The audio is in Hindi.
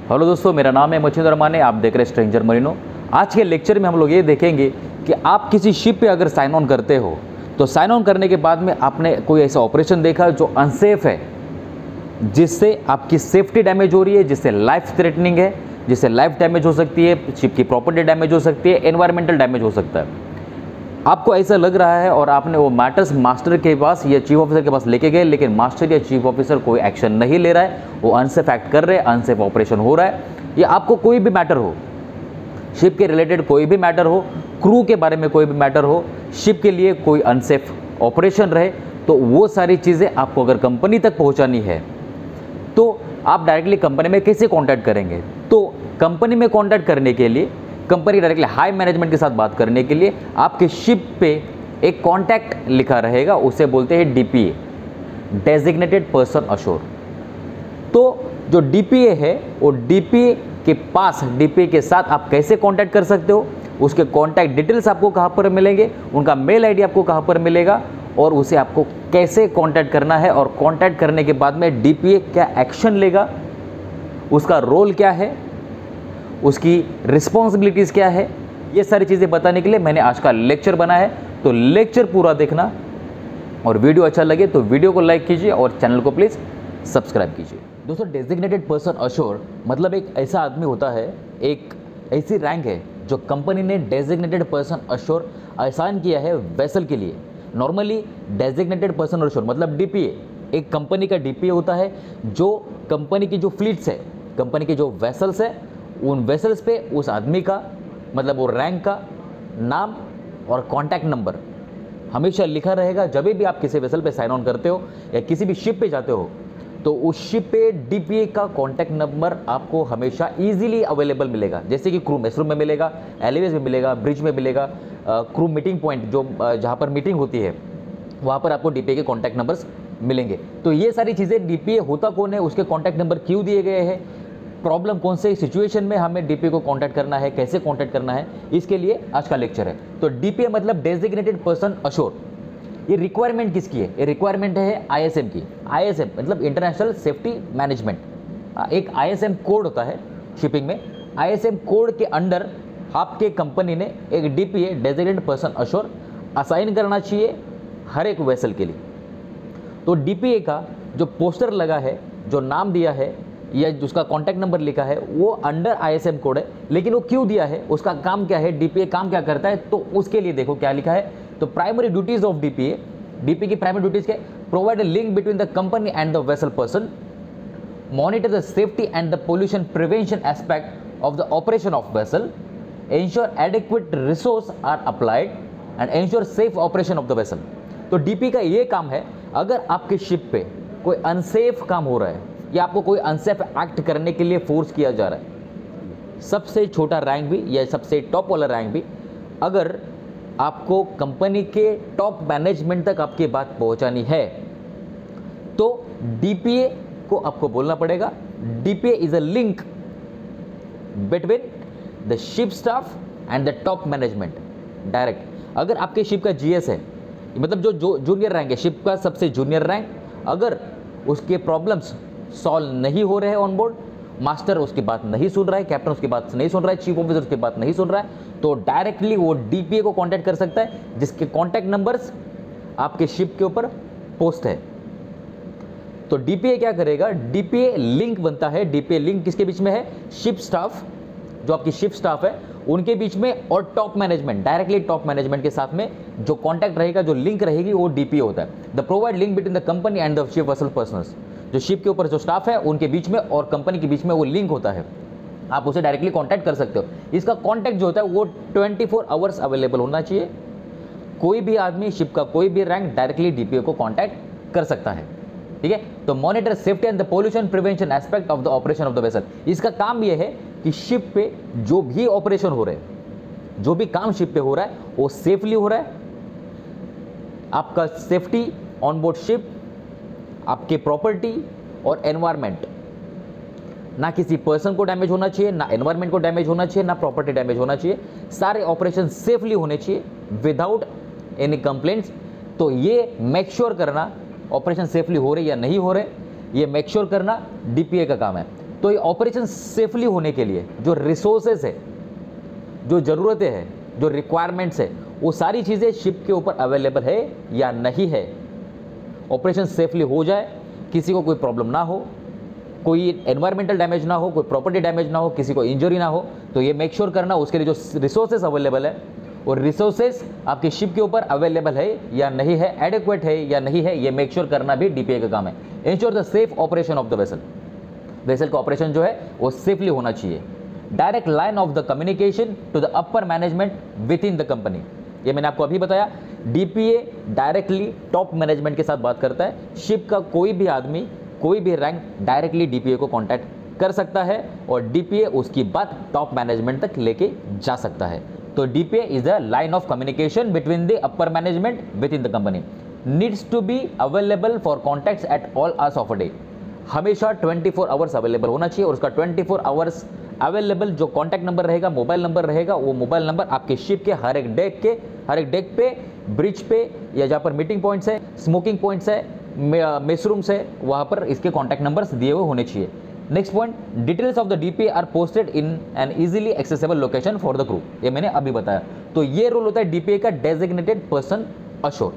हेलो दोस्तों, मेरा नाम है मच्छिंद्र माने। आप देख रहे हैं स्ट्रेंजर मरीनो। आज के लेक्चर में हम लोग ये देखेंगे कि आप किसी शिप पे अगर साइन ऑन करते हो तो साइन ऑन करने के बाद में आपने कोई ऐसा ऑपरेशन देखा जो अनसेफ है, जिससे आपकी सेफ्टी डैमेज हो रही है, जिससे लाइफ थ्रेटनिंग है, जिससे लाइफ डैमेज हो सकती है, शिप की प्रॉपर्टी डैमेज हो सकती है, एनवायरमेंटल डैमेज हो सकता है। आपको ऐसा लग रहा है और आपने वो मैटर्स मास्टर के पास या चीफ ऑफिसर के पास लेके गए, लेकिन मास्टर या चीफ ऑफिसर कोई एक्शन नहीं ले रहा है, वो अनसेफ एक्ट कर रहे हैं, अनसेफ ऑपरेशन हो रहा है। या आपको कोई भी मैटर हो, शिप के रिलेटेड कोई भी मैटर हो, क्रू के बारे में कोई भी मैटर हो, शिप के लिए कोई अनसेफ ऑपरेशन रहे, तो वो सारी चीज़ें आपको अगर कंपनी तक पहुंचानी है तो आप डायरेक्टली कंपनी में कैसे कांटेक्ट करेंगे। तो कंपनी में कांटेक्ट करने के लिए, कंपनी डायरेक्टली हाई मैनेजमेंट के साथ बात करने के लिए आपके शिप पे एक कांटेक्ट लिखा रहेगा, उसे बोलते हैं डीपीए, डेजिग्नेटेड पर्सन अश्योर। तो जो डीपीए है वो डीपीए के पास, डीपीए के साथ आप कैसे कांटेक्ट कर सकते हो, उसके कांटेक्ट डिटेल्स आपको कहाँ पर मिलेंगे, उनका मेल आईडी आपको कहाँ पर मिलेगा और उसे आपको कैसे कांटेक्ट करना है, और कांटेक्ट करने के बाद में डीपीए क्या एक्शन लेगा, उसका रोल क्या है, उसकी रिस्पॉन्सिबिलिटीज़ क्या है, ये सारी चीज़ें बताने के लिए मैंने आज का लेक्चर बनाया है। तो लेक्चर पूरा देखना, और वीडियो अच्छा लगे तो वीडियो को लाइक कीजिए और चैनल को प्लीज़ सब्सक्राइब कीजिए। दोस्तों, डेजिग्नेटेड पर्सन अश्योर मतलब एक ऐसा आदमी होता है, एक ऐसी रैंक है जो कंपनी ने डेजिग्नेटेड पर्सन अश्योर असाइन किया है वेसल के लिए। नॉर्मली डेजिग्नेटेड पर्सन अश्योर मतलब डीपीए, एक कंपनी का डीपीए होता है जो कंपनी की जो फ्लीट्स है, कंपनी के जो वेसल्स है, उन वेसल्स पे उस आदमी का मतलब वो रैंक का नाम और कॉन्टैक्ट नंबर हमेशा लिखा रहेगा। जब भी आप किसी वेसल पे साइन ऑन करते हो या किसी भी शिप पे जाते हो तो उस शिप पे डीपीए का कॉन्टैक्ट नंबर आपको हमेशा इजीली अवेलेबल मिलेगा। जैसे कि क्रू मेसरूम में मिलेगा, एलिवेज में मिलेगा, ब्रिज में मिलेगा, क्रू मीटिंग पॉइंट जो जहाँ पर मीटिंग होती है वहाँ पर आपको डीपीए के कॉन्टैक्ट नंबर्स मिलेंगे। तो ये सारी चीज़ें, डीपीए होता कौन है, उसके कॉन्टैक्ट नंबर क्यों दिए गए हैं, प्रॉब्लम कौन से सिचुएशन में हमें डीपीए को कांटेक्ट करना है, कैसे कांटेक्ट करना है, इसके लिए आज का लेक्चर है। तो डीपीए मतलब डेजिग्नेटेड पर्सन अश्योर। ये रिक्वायरमेंट किसकी है? ये रिक्वायरमेंट है आईएसएम की। आईएसएम मतलब इंटरनेशनल सेफ्टी मैनेजमेंट। एक आईएसएम कोड होता है शिपिंग में। आईएसएम कोड के अंडर आपके कंपनी ने एक DPA designated person assure assign करना चाहिए हर एक वेसल के लिए। तो डीपीए का जो पोस्टर लगा है, जो नाम दिया है या जिसका कॉन्टैक्ट नंबर लिखा है, वो अंडर आईएसएम कोड है। लेकिन वो क्यों दिया है, उसका काम क्या है, डीपीए काम क्या करता है, तो उसके लिए देखो क्या लिखा है। तो primary duties of DPA, DPA की प्राइमरी ड्यूटीज क्या? Provide a link between the company and the vessel person, monitor the safety and the pollution prevention aspect of the operation of vessel, ensure adequate resource are applied and ensure safe operation of the vessel. तो डीपीए का ये काम है, अगर आपके शिप पे कोई अनसेफ काम हो रहा है या आपको कोई अनसेफ एक्ट करने के लिए फोर्स किया जा रहा है, सबसे छोटा रैंक भी या सबसे टॉप वाला रैंक भी, अगर आपको कंपनी के टॉप मैनेजमेंट तक आपकी बात पहुंचानी है तो डीपीए को आपको बोलना पड़ेगा। DPA is a link between the ship staff and the top management direct. अगर आपके शिप का जीएस है, मतलब जो जूनियर रैंक है, शिप का सबसे जूनियर रैंक, अगर उसके प्रॉब्लम्स सॉल्व नहीं हो रहे हैं ऑन बोर्ड, मास्टर उसकी बात नहीं सुन रहा है, कैप्टन उसकी बात नहीं सुन रहा है, चीफ ऑफिसर उसकी बात नहीं सुन रहा है, तो डायरेक्टली वो डीपीए को कांटेक्ट कर सकता है, जिसके कांटेक्ट नंबर्स आपके शिप के ऊपर पोस्ट है। तो डीपीए क्या करेगा, डीपीए लिंक बनता है। डीपीए लिंक किसके बीच में है? शिप स्टाफ, जो आपकी शिप स्टाफ है उनके बीच में, और top management, directly top management के साथ में जो कांटेक्ट रहेगा, जो लिंक रहेगी, वो डीपीए होता है। The provide link between the company and the ship vessel persons, जो शिप के ऊपर जो स्टाफ है उनके बीच में और कंपनी के बीच में वो लिंक होता है, आप उसे डायरेक्टली कांटेक्ट कर सकते हो। इसका कांटेक्ट जो होता है वो 24 आवर्स अवेलेबल होना चाहिए। कोई भी आदमी, शिप का कोई भी रैंक डायरेक्टली डीपीए को कांटेक्ट कर सकता है, ठीक है। तो monitor safety and the pollution prevention aspect of the operation of the vessel. इसका काम ये है कि शिप पे जो भी ऑपरेशन हो रहे हैं, जो भी काम शिप पे हो रहा है, वो सेफली हो रहा है। आपका सेफ्टी ऑन बोर्ड शिप, आपके प्रॉपर्टी और एनवायरनमेंट, ना किसी पर्सन को डैमेज होना चाहिए, ना एनवायरनमेंट को डैमेज होना चाहिए, ना प्रॉपर्टी डैमेज होना चाहिए। सारे ऑपरेशन सेफली होने चाहिए विदाउट एनी कंप्लेंट्स। तो ये मेक श्योर करना ऑपरेशन सेफली हो रहे या नहीं हो रहे, ये मेक श्योर करना डीपीए का काम है। तो ये ऑपरेशन सेफली होने के लिए जो रिसोर्सेज है, जो ज़रूरतें हैं, जो रिक्वायरमेंट्स है, वो सारी चीज़ें शिप के ऊपर अवेलेबल है या नहीं है। ऑपरेशन सेफली हो जाए, किसी को कोई प्रॉब्लम ना हो, कोई एनवायरमेंटल डैमेज ना हो, कोई प्रॉपर्टी डैमेज ना हो, किसी को इंजरी ना हो, तो ये मेक श्योर करना उसके लिए जो रिसोर्सेज अवेलेबल है, और रिसोर्सेज आपके शिप के ऊपर अवेलेबल है या नहीं है, एडिक्वेट है या नहीं है, ये मेक श्योर करना भी डीपीए का काम है। Ensure the safe operation of the vessel. Vessel का ऑपरेशन जो है वो सेफली होना चाहिए। Direct line of the communication to the upper management within the company. ये मैंने आपको अभी बताया, डीपीए डायरेक्टली टॉप मैनेजमेंट के साथ बात करता है। शिप का कोई भी आदमी, कोई भी रैंक डायरेक्टली डीपीए को कांटेक्ट कर सकता है और डीपीए उसकी बात टॉप मैनेजमेंट तक लेके जा सकता है। तो DPA is the line of communication between the upper management within the company. Needs to be available for contacts at all hours of a day. हमेशा 24 आवर्स अवेलेबल होना चाहिए और उसका 24 आवर्स अवेलेबल जो कॉन्टैक्ट नंबर रहेगा, मोबाइल नंबर रहेगा, वो मोबाइल नंबर आपके शिप के हर एक डेक पे, ब्रिज पे, या जहाँ पर मीटिंग पॉइंट्स है, स्मोकिंग पॉइंट्स है, मेस रूम्स है, वहाँ पर इसके कॉन्टैक्ट नंबर्स दिए हुए होने चाहिए। Next point, details of the DPA are posted in an easily accessible location for the crew. ये मैंने अभी बताया। तो ये रोल होता है डीपीए का डेजिग्नेटेड पर्सन अश्योर।